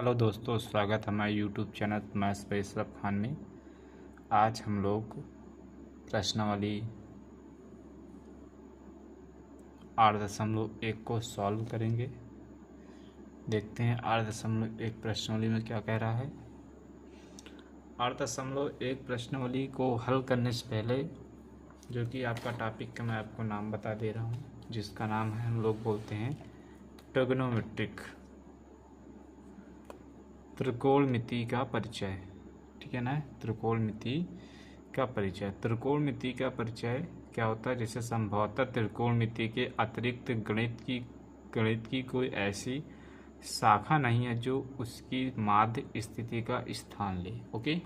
Hello दोस्तों, स्वागत है हमारे YouTube channel maths by Ashraf Khan में। आज हम लोग प्रश्नावली 8.1 को सॉल्व करेंगे। देखते हैं 8.1 प्रश्नावली में क्या कह रहा है। 8.1 प्रश्नावली को हल करने से पहले जो कि आपका टॉपिक का मैं आपको नाम बता दे रहा हूँ, जिसका नाम है हम लोग बोलते हैं ट्रिग्नोमेट्रिक, त्रिकोणमिति का परिचय। ठीक है ना, त्रिकोणमिति का परिचय। त्रिकोणमिति का परिचय क्या होता है? जैसे संभवतः त्रिकोणमिति के अतिरिक्त गणित की कोई ऐसी शाखा नहीं है जो उसकी माध्य स्थिति का स्थान ले। ओके,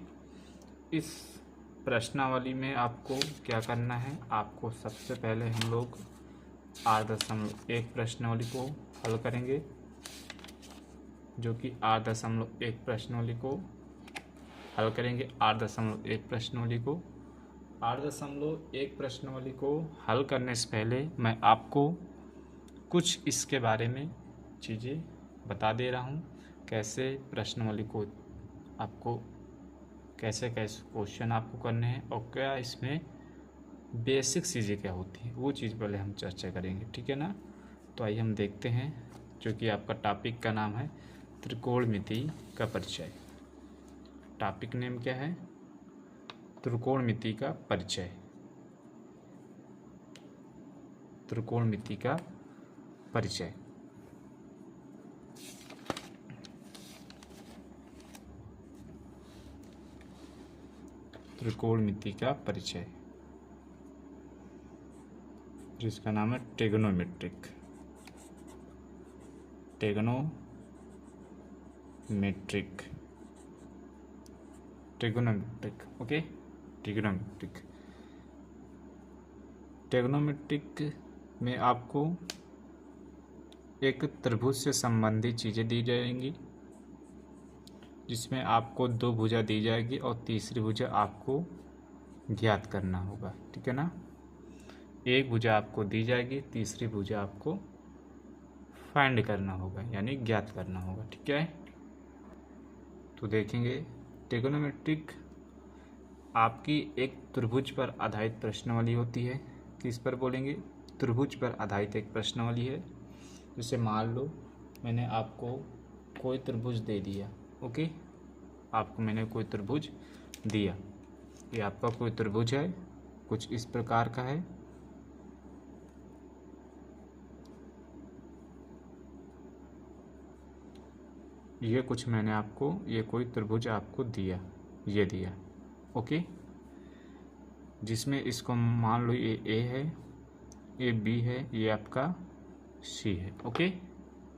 इस प्रश्नावली में आपको क्या करना है? आपको सबसे पहले हम लोग 8.1 प्रश्नावली को हल करेंगे, जो कि 8.1 प्रश्नावली को हल करेंगे। 8.1 प्रश्नावली को 8.1 प्रश्नावली को हल करने से पहले मैं आपको कुछ इसके बारे में चीज़ें बता दे रहा हूँ, कैसे प्रश्नावली को आपको कैसे कैसे क्वेश्चन आपको करने हैं और क्या इसमें बेसिक चीज़ें क्या होती हैं, वो चीज़ पहले हम चर्चा करेंगे। ठीक है ना, तो आइए हम देखते हैं, जो कि आपका टॉपिक का नाम है त्रिकोणमिति का परिचय। टॉपिक नेम क्या है? त्रिकोणमिति का परिचय। त्रिकोणमिति का परिचय। त्रिकोणमिति का परिचय, जिसका नाम है ट्रिग्नोमेट्रिक। ट्रिग्नोमेट्रिक। ओके, ट्रिग्नोमेट्रिक में आपको एक त्रिभुज से संबंधित चीज़ें दी जाएंगी, जिसमें आपको दो भुजा दी जाएगी और तीसरी भुजा आपको ज्ञात करना होगा। ठीक है ना, एक भुजा आपको दी जाएगी, तीसरी भुजा आपको फाइंड करना होगा, यानी ज्ञात करना होगा। ठीक है, तो देखेंगे ट्रिग्नोमेट्रिक आपकी एक त्रिभुज पर आधारित प्रश्नावली होती है। किस पर बोलेंगे? त्रिभुज पर आधारित एक प्रश्नावली है। जैसे मान लो मैंने आपको कोई त्रिभुज दे दिया। ओके, आपको मैंने कोई त्रिभुज दिया, ये आपका कोई त्रिभुज है, कुछ इस प्रकार का है। ये कुछ मैंने आपको, ये कोई त्रिभुज आपको दिया, ये दिया। ओके, जिसमें इसको मान लो ये ए है, ये बी है, ये आपका सी है। Okay,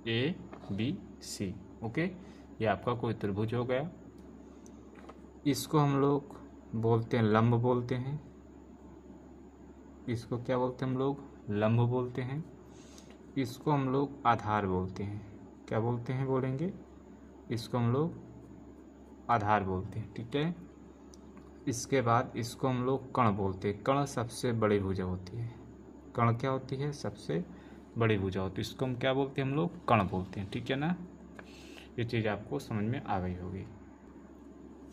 A B C. Okay, ये आपका कोई त्रिभुज हो गया। इसको हम लोग बोलते हैं लंब बोलते हैं। इसको क्या बोलते हैं हम लोग? लंब बोलते हैं। इसको हम लोग आधार बोलते हैं। क्या बोलते हैं? बोलेंगे इसको हम लोग आधार बोलते हैं। ठीक है, इसके बाद इसको हम लोग कण बोलते हैं। कण सबसे बड़ी भुजा होती है। कण क्या होती है? सबसे बड़ी भुजा होती है। इसको हम क्या बोलते हैं? हम लोग कण बोलते हैं। ठीक है ना, ये चीज़ आपको समझ में आ गई होगी।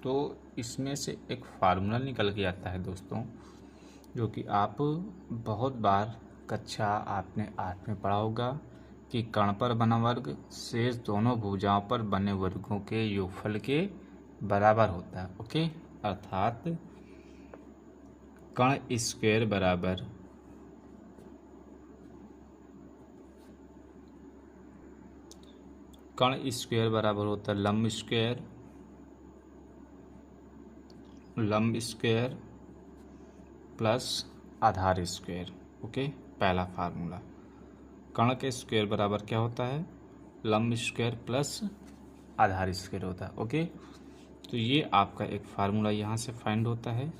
तो इसमें से एक फार्मूला निकल के आता है दोस्तों, जो कि आप बहुत बार कक्षा आपने 8 में पढ़ा होगा कि कण पर बना वर्ग शेष दोनों भुजाओं पर बने वर्गों के योगफल के बराबर होता है। ओके, अर्थात कण स्क्वायर बराबर होता है लंब स्क्वायर प्लस आधार स्क्वायर। ओके, पहला फार्मूला कण के स्क्वायर बराबर क्या होता है? लंब स्क्वायर प्लस आधार स्क्वायर होता है। ओके, तो ये आपका एक फार्मूला यहाँ से फाइंड होता है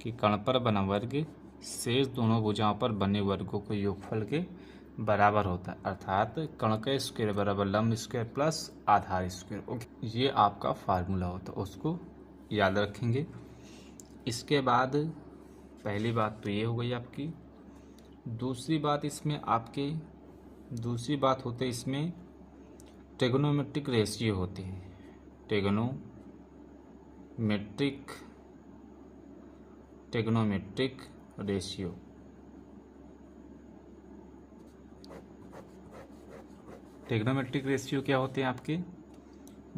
कि कण पर बना वर्ग शेष दोनों भुजाओं पर बने वर्गों के योगफल के बराबर होता है, अर्थात कण का स्क्वायर बराबर लंब स्क्वायर प्लस आधार स्क्वायर। ओके, ये आपका फार्मूला होता है, उसको याद रखेंगे। इसके बाद पहली बात तो ये हो गई आपकी। दूसरी बात होते इसमें ट्रिग्नोमेट्रिक रेशियो होते हैं, ट्रिग्नोमेट्रिक रेशियो। ट्रिग्नोमेट्रिक रेशियो क्या होते हैं आपके,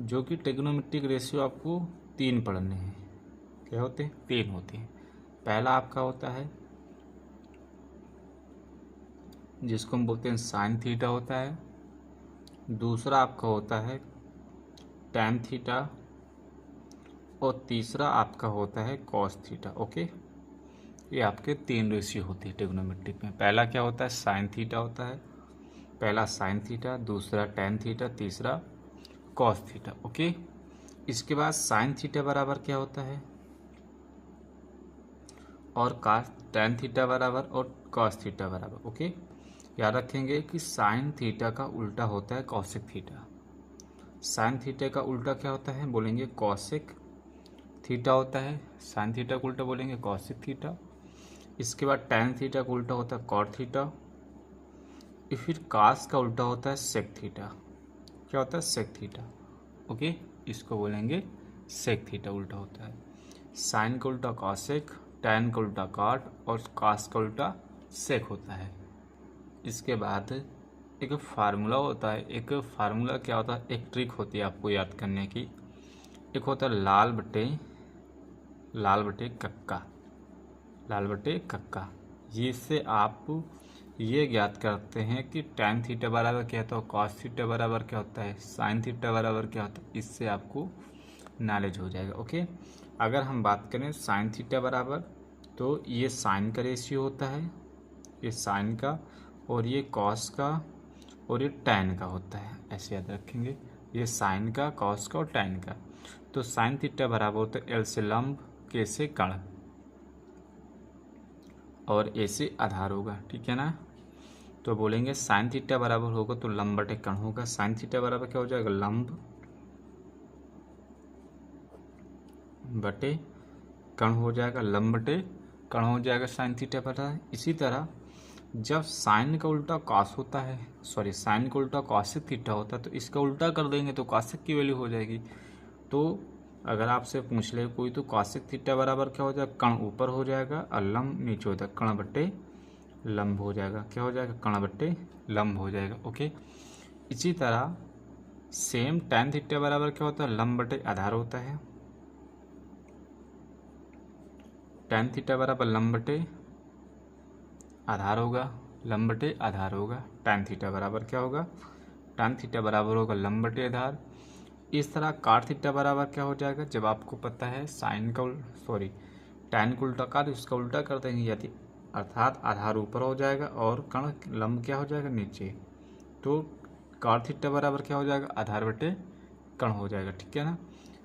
जो कि ट्रिग्नोमेट्रिक रेशियो आपको 3 पढ़ने हैं। क्या होते हैं? 3 होते हैं। पहला आपका होता है जिसको हम बोलते हैं साइन थीटा होता है, दूसरा आपका होता है टैन थीटा, और तीसरा आपका होता है कॉस थीटा। ओके, ये आपके 3 रेशियो होते हैं ट्रिग्नोमेट्रिक में। पहला क्या होता है? साइन थीटा होता है, पहला साइन थीटा, दूसरा टैन थीटा, तीसरा कॉस थीटा। ओके, इसके बाद साइन थीटा बराबर क्या होता है, और टैन थीटा बराबर और कॉस थीटा बराबर। ओके, याद रखेंगे कि साइन थीटा का उल्टा होता है कॉसेक थीटा। साइन थीटा का उल्टा क्या होता है? बोलेंगे कॉसेक थीटा होता है। साइन थीटा का उल्टा बोलेंगे कॉसेक थीटा। इसके बाद टैन थीटा का उल्टा होता है कॉट थीटा। फिर कास का उल्टा होता है सेक थीटा। क्या होता है? Sec theta. ओके, इसको बोलेंगे सेक थीटा उल्टा होता है। साइन का उल्टा कॉसेक, टैन का उल्टा कॉट और कास का उल्टा सेक होता है। इसके बाद एक फार्मूला होता है। एक फार्मूला क्या होता है? एक ट्रिक होती है आपको याद करने की। एक होता है लाल बटे कक्का, लाल बटे कक्का। इससे आप ये ज्ञात करते हैं कि टैन थीटा बराबर क्या होता है, कॉस थीटा बराबर क्या होता है, साइन थीटा बराबर क्या होता है। इससे आपको नॉलेज हो जाएगा। ओके, अगर हम बात करें साइन थीटा बराबर, तो ये साइन का रेशियो होता है, ये साइन का, और ये कॉस का, और ये टैन का होता है। ऐसे याद रखेंगे, ये साइन का, कॉस का और टैन का। तो साइन थीटा बराबर होता है एल से लंब, के से कण, और ए से आधार होगा। ठीक है ना? तो बोलेंगे साइन थीटा बराबर होगा तो लंब बटे कण होगा। साइन थीटा बराबर क्या हो जाएगा? लंब बटे कण हो जाएगा, लंब बटे कण हो जाएगा साइन थीटा बराबर। इसी तरह जब साइन का उल्टा कॉस होता है, साइन का उल्टा कॉसेक थीटा होता है, तो इसका उल्टा कर देंगे तो कॉसेक की वैल्यू हो जाएगी। तो अगर आपसे पूछ ले कोई, तो कॉसेक थीटा बराबर क्या हो जाएगा? कण ऊपर हो जाएगा और लंब नीचे हो जाएगा, कण बटे लंब हो जाएगा। क्या हो जाएगा? कण बटे लंब हो जाएगा। ओके, इसी तरह सेम टैन थीटा बराबर क्या होता है? लंब बटे आधार होता है। टैन थीटा बराबर लंब बटे आधार होगा, लंब बटे आधार होगा। टैन थीटा बराबर क्या होगा? टैन थीटा बराबर होगा लंब बटे आधार। इस तरह काट थीटा बराबर क्या हो जाएगा? जब आपको पता है साइन का टैन का उल्टा काट, उसका उल्टा कर देंगे, यदि अर्थात आधार ऊपर हो जाएगा और कण लंब क्या हो जाएगा? नीचे। तो काट थीटा बराबर क्या हो जाएगा? आधार बटे कण हो जाएगा। ठीक है ना?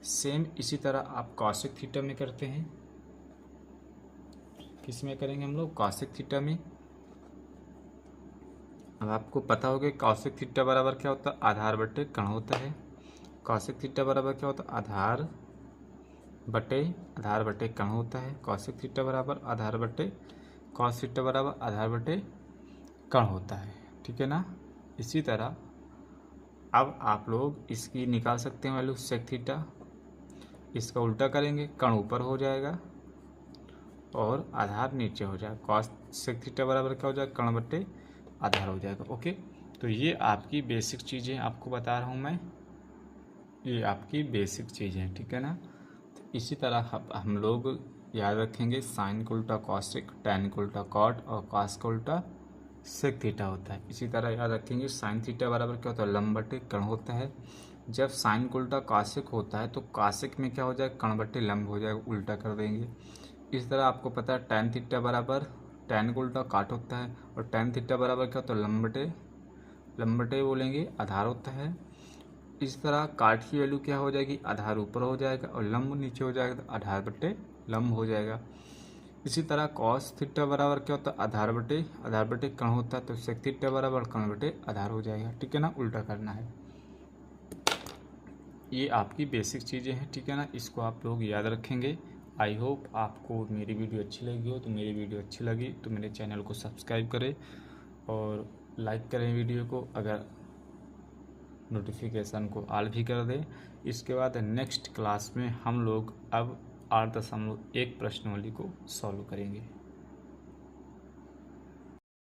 सेम इसी तरह आप कॉसेक थीटा में करते हैं। किस में करेंगे हम लोग? कॉसेक थीटा में। अब आपको पता होगा कॉसेक थीटा बराबर क्या होता है? आधार बटे कण होता है। कॉसेक थीटा बराबर क्या होता है? आधार बटे कण होता है। कॉसेक थीटा बराबर आधार बटे, कॉस थीटा बराबर आधार बटे कण होता है। ठीक है ना? इसी तरह अब आप लोग इसकी निकाल सकते हैं वैल्यू सेक थीटा। इसका उल्टा करेंगे, कण ऊपर हो जाएगा और आधार नीचे हो जाएगा। कॉस सेक थीटा बराबर क्या हो जाएगा? कण बटे आधार हो जाएगा। ओके, तो ये आपकी बेसिक चीज़ें आपको बता रहा हूँ मैं, ये आपकी बेसिक चीज़ है। ठीक है ना? तो इसी तरह हम लोग याद रखेंगे साइन का उल्टा कॉसेक, टैन का उल्टा कॉट और कॉस का उल्टा सेक थीटा होता है। इसी तरह याद रखेंगे साइन थीटा बराबर क्या होता है? लंब बटे कण होता है। जब साइन का उल्टा कॉसेक होता है तो कॉसेक में क्या हो जाएगा? कण बटे लंब हो जाएगा, उल्टा कर देंगे। इस तरह आपको पता है टैन थीटा बराबर टैन का उल्टा काट होता है, और टैन थीटा बराबर क्या होता है? लंब बटे बोलेंगे आधार होता है। इस तरह काट की वैल्यू क्या हो जाएगी? आधार ऊपर हो जाएगा और लंब नीचे हो जाएगा, तो आधार बटे लंब हो जाएगा। इसी तरह कॉस थीटा बराबर क्या होता है? आधार बटे कण होता है, तो सेक थीटा बराबर कण बटे आधार हो जाएगा। ठीक है ना? उल्टा करना है। ये आपकी बेसिक चीज़ें हैं। ठीक है ना? इसको आप लोग याद रखेंगे। आई होप आपको मेरी वीडियो अच्छी लगी हो। तो मेरी वीडियो अच्छी लगी तो मेरे चैनल को सब्सक्राइब करें और लाइक करें वीडियो को। अगर नोटिफिकेशन को ऑल भी कर दें। इसके बाद नेक्स्ट क्लास में हम लोग अब 8.1 प्रश्नावली को सॉल्व करेंगे।